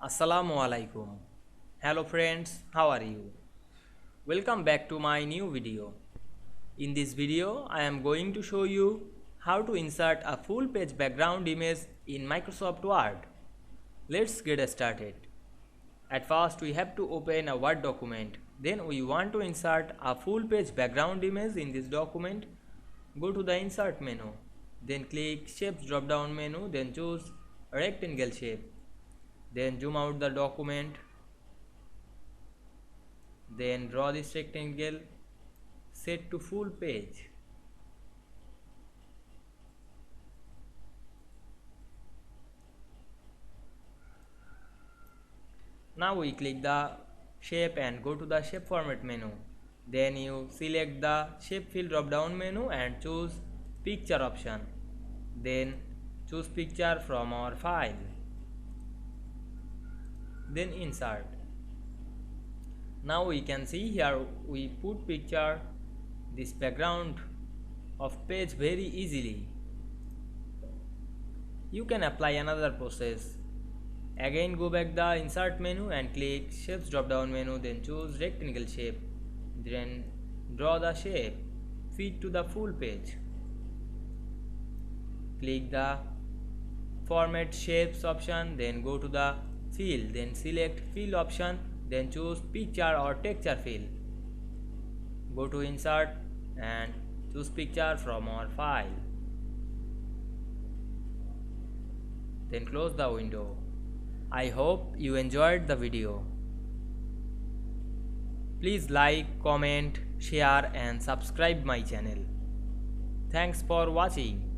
Assalamu Walaikum. Hello friends, how are you? Welcome back to my new video. In this video, I am going to show you how to insert a full page background image in Microsoft Word. Let's get started. At first, we have to open a Word document. Then we want to insert a full page background image in this document. Go to the Insert menu. Then click Shapes drop down menu. Then choose Rectangle shape. Then zoom out the document. Then draw this rectangle. Set to full page. Now we click the shape and go to the shape format menu. Then you select the shape fill drop down menu and choose picture option. Then choose picture from our file. Then insert. Now we can see here we put picture this background of page very easily. You can apply another process. Again go back the insert menu and click shapes drop down menu, then choose rectangle shape. Then draw the shape, fit to the full page. Click the format shapes option, then go to the fill, then select fill option, then choose picture or texture fill. Go to insert and choose picture from our file. Then close the window. I hope you enjoyed the video. Please like, comment, share and subscribe my channel. Thanks for watching.